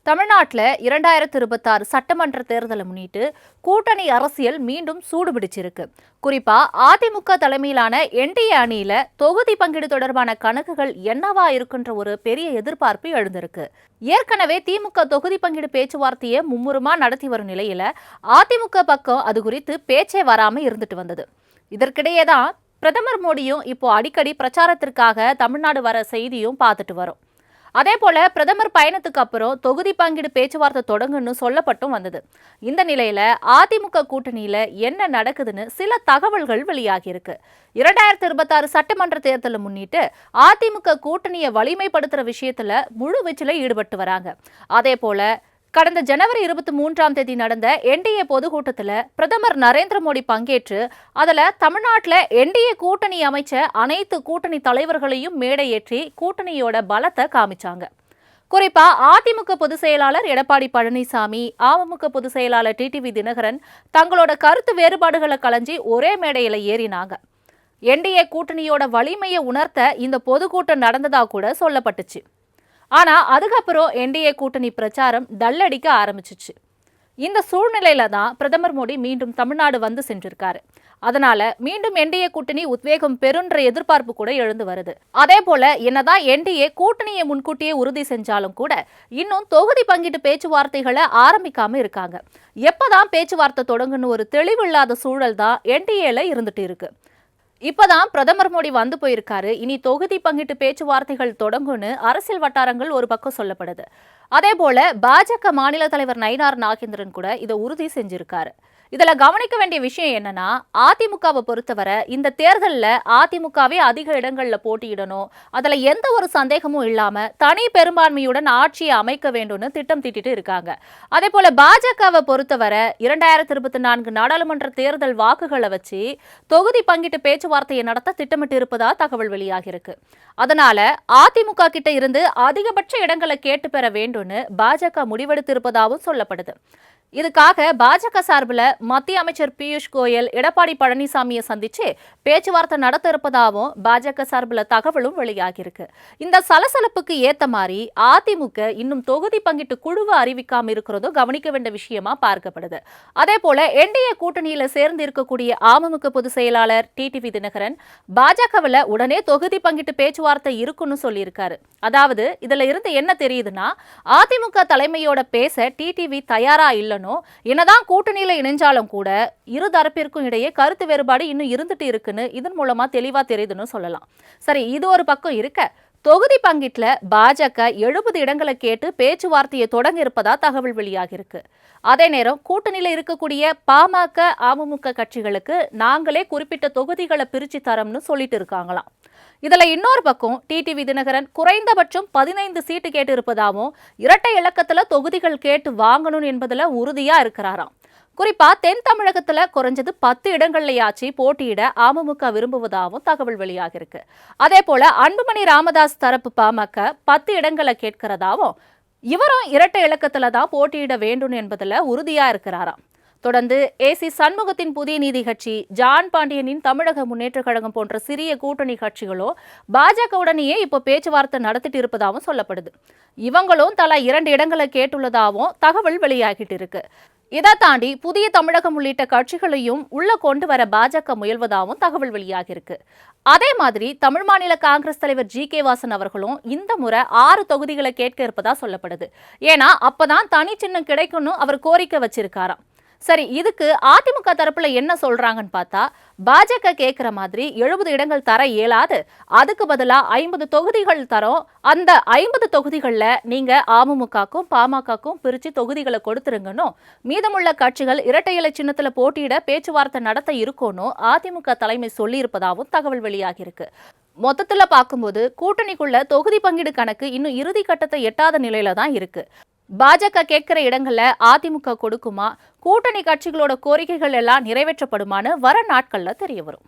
தமிழ்நாட்டில் 2026 சட்டமன்ற தேர்தலை முன்னிட்டு கூட்டணி அரசியல் மீண்டும் சூடுபிடிச்சிருக்கு. குறிப்பா அதிமுக தலைமையிலான என்டிஏ அணியில தொகுதி பங்கீடு தொடர்பான கணக்குகள் என்னவா இருக்குன்ற ஒரு பெரிய எதிர்பார்ப்பு எழுந்திருக்கு. ஏற்கனவே திமுக தொகுதி பங்கீடு பேச்சுவார்த்தையை மும்முரமா நடத்தி வரும் நிலையில அதிமுக பக்கம் அது குறித்து பேச்சே வராம இருந்துட்டு வந்தது. இதற்கிடையே தான் பிரதமர் மோடியும் இப்போ அடிக்கடி பிரச்சாரத்திற்காக தமிழ்நாடு வர செய்தியும் பார்த்துட்டு வரும். அதே போல பிரதமர் பயணத்துக்கு அப்புறம் தொகுதி பங்கீடு பேச்சுவார்த்தை தொடங்குன்னு சொல்லப்பட்டும் வந்தது. இந்த நிலையில அதிமுக கூட்டணியில என்ன நடக்குதுன்னு சில தகவல்கள் வெளியாகி இருக்கு. 2026 சட்டமன்ற தேர்தலை முன்னிட்டு அதிமுக கூட்டணியை வலிமைப்படுத்துற விஷயத்துல முழு வீச்சில் ஈடுபட்டு வராங்க. அதே போல கடந்த ஜனவரி 23ஆம் தேதி நடந்த என்டிஏ பொதுக்கூட்டத்தில் பிரதமர் நரேந்திர மோடி பங்கேற்று அதில் தமிழ்நாட்டில் என்டிஏ கூட்டணி அமைச்ச அனைத்து கூட்டணி தலைவர்களையும் மேடையேற்றி கூட்டணியோட பலத்தை காமிச்சாங்க. குறிப்பா அதிமுக பொதுச் செயலாளர் எடப்பாடி பழனிசாமி, அமமுக பொதுச் செயலாளர் டிடிவி தினகரன் தங்களோட கருத்து வேறுபாடுகளை களைஞ்சி ஒரே மேடையில ஏறினாங்க. என்டிஏ கூட்டணியோட வலிமையை உணர்த்த இந்த பொதுக்கூட்டம் நடந்ததா கூட சொல்லப்பட்டுச்சு. ஆனா அதுக்கப்புறம் என்டிஏ கூட்டணி பிரச்சாரம் டல்லடிக்க ஆரம்பிச்சிச்சு. இந்த சூழ்நிலையில தான் பிரதமர் மோடி மீண்டும் தமிழ்நாடு வந்து சென்றிருக்காரு. அதனால மீண்டும் என்டிஏ கூட்டணி உத்வேகம் பெறுன்ற எதிர்பார்ப்பு கூட எழுந்து வருது. அதே போல என்னதான் என்டிஏ கூட்டணியை முன்கூட்டியே உறுதி செஞ்சாலும் கூட இன்னும் தொகுதி பங்கீட்டு பேச்சுவார்த்தைகளை ஆரம்பிக்காம இருக்காங்க. எப்பதான் பேச்சுவார்த்தை தொடங்குன்னு ஒரு தெளிவில்லாத சூழல் தான் என்டிஏல இருந்துட்டு இருக்கு. இப்பதான் பிரதமர் மோடி வந்து போயிருக்காரு. இனி தொகுதி பங்கீட்டு பேச்சுவார்த்தைகள் தொடங்கும்னு அரசியல் வட்டாரங்கள் ஒரு பக்கம் சொல்லப்படுது. அதே போல பாஜக மாநில தலைவர் நயினார் நாகேந்திரன் கூட இதை உறுதி செஞ்சிருக்காரு. இதுல கவனிக்க வேண்டிய விஷயம் என்னன்னா, அதிமுகவை பொறுத்தவரை இந்த தேர்தலில் அதிமுகவே அதிக இடங்கள்ல போட்டியிடணும், அதுல எந்த ஒரு சந்தேகமும் இல்லாம தனி பெரும்பான்மையுடன் ஆட்சியை அமைக்க வேண்டும்னு திட்டம் தீட்டிட்டு இருக்காங்க. அதே போல பாஜகவை பொறுத்தவரை 2024 நாடாளுமன்ற தேர்தல் வாக்குகளை வச்சு தொகுதி பங்கீட்டு பேச்சுவார்த்தையை நடத்த திட்டமிட்டு இருப்பதா தகவல் வெளியாகி இருக்கு. அதனால அதிமுக கிட்ட இருந்து அதிகபட்ச இடங்களை கேட்டு பெற வேண்டும்னு பாஜக முடிவெடுத்து இருப்பதாகவும் சொல்லப்படுது. இதுக்காக பாஜக சார்பில் மத்திய அமைச்சர் பியூஷ் கோயல் எடப்பாடி பழனிசாமியை சந்திச்சு பேச்சுவார்த்தை நடத்த இருப்பதாகவும் பாஜக சார்பில் தகவலும் வெளியாகியிருக்கு. இந்த சலசலப்புக்கு ஏத்த மாதிரி அதிமுக இன்னும் தொகுதி பங்கிட்டு குழுவை அறிவிக்காம இருக்கிறதும் கவனிக்க வேண்டிய விஷயமா பார்க்கப்படுது. அதே போல என்டிஏ கூட்டணியில சேர்ந்து இருக்கக்கூடிய அமமுக பொதுச் செயலாளர் டிடிவி தினகரன் பாஜகவில் உடனே தொகுதி பங்கிட்டு பேச்சுவார்த்தை இருக்குன்னு சொல்லியிருக்காரு. அதாவது இதுல இருந்து என்ன தெரியுதுன்னா, அதிமுக தலைமையோட பேச டிடிவி தயாரா இல்லைன்னு, என்னதான் கூட்டணியில இணைஞ்சாலும் கூட இரு தரப்பிற்கும் இடையே கருத்து வேறுபாடு இன்னும் இருந்துட்டு இருக்குன்னு இதன் மூலமா தெளிவா தெரியுதுன்னு சொல்லலாம். சரி, இது ஒரு பக்கம் இருக்க, தொகுதி பங்கீட்டுல பாஜக 70 இடங்களை கேட்டு பேச்சுவார்த்தையை தொடங்க இருப்பதா தகவல் வெளியாகி இருக்கு. அதே நேரம் கூட்டணியில இருக்கக்கூடிய பாமக அமமுக கட்சிகளுக்கு நாங்களே குறிப்பிட்ட தொகுதிகளை பிரிச்சு தரோம்னு சொல்லிட்டு இருக்காங்களாம். இதுல இன்னொரு பக்கம் டிடிவி தினகரன் குறைந்தபட்சம் 15 சீட்டு கேட்டு இருப்பதாகவும் இரட்டை இலக்கத்துல தொகுதிகள் கேட்டு வாங்கணும் என்பதுல உறுதியா இருக்கிறாராம். குறிப்பா தென் தமிழகத்துல குறைஞ்சது 10 இடங்கள்லயாச்சு போட்டியிட அமமுக விரும்புவதாகவும் தகவல் வெளியாகி இருக்கு. அதே போல அன்புமணி ராமதாஸ் தரப்பு பாமக 10 இடங்களை கேட்கிறதாவும் இவரும் இரட்டை இலக்கத்துல தான் போட்டியிட வேண்டும் என்பதுல உறுதியா இருக்கிறாராம். தொடர்ந்து ஏசி சண்முகத்தின் புதிய நீதி கட்சி, ஜான் பாண்டியனின் தமிழக முன்னேற்ற கழகம் போன்ற சிறிய கூட்டணி கட்சிகளோ பாஜகவுடனேயே இப்போ பேச்சுவார்த்தை நடத்திட்டு இருப்பதாகவும் சொல்லப்படுது. இவங்களும் தலா 2 இடங்களை கேட்டுள்ளதாகவும் தகவல் வெளியாகிட்டு இருக்கு. இதை தாண்டி புதிய தமிழகம் உள்ளிட்ட கட்சிகளையும் உள்ள கொண்டு வர பாஜக முயல்வதாகவும் தகவல் வெளியாகி இருக்கு. அதே மாதிரி தமிழ் மாநில காங்கிரஸ் தலைவர் ஜி.கே. வாசன் அவர்களும் இந்த முறை 6 தொகுதிகளை கேட்க இருப்பதா சொல்லப்படுது. ஏன்னா அப்பதான் தனி சின்னம் கிடைக்கும்னு அவர் கோரிக்கை வச்சிருக்காராம். சரி, இதுக்கு அதிமுக தரப்புல என்ன சொல்றாங்கன்னு பார்த்தா, பாஜக கேட்கிற மாதிரி 70 இடங்கள் தர இயலாது, அதுக்கு பதிலா 50 தொகுதிகள் தரோம், அந்த 50 தொகுதிகள்ல நீங்க அமமுகக்கும் பாமகக்கும் பிரிச்சு தொகுதிகளை கொடுத்துருங்கன்னு, மீதமுள்ள கட்சிகள் இரட்டை இலை சின்னத்துல போட்டியிட பேச்சுவார்த்தை நடத்த இருக்கணும் அதிமுக தலைமை சொல்லி இருப்பதாகவும் தகவல் வெளியாகி இருக்கு. மொத்தத்துல பார்க்கும்போது கூட்டணிக்குள்ள தொகுதி பங்கீடு கணக்கு இன்னும் இறுதி கட்டத்தை எட்டாத நிலையில தான் இருக்கு. பாஜக கேட்கிற இடங்கள்ல அதிமுக கொடுக்குமா, கூட்டணி கட்சிகளோட கோரிக்கைகள் எல்லாம் நிறைவேற்றப்படுமான்னு வர நாட்கள்ல தெரிய வரும்.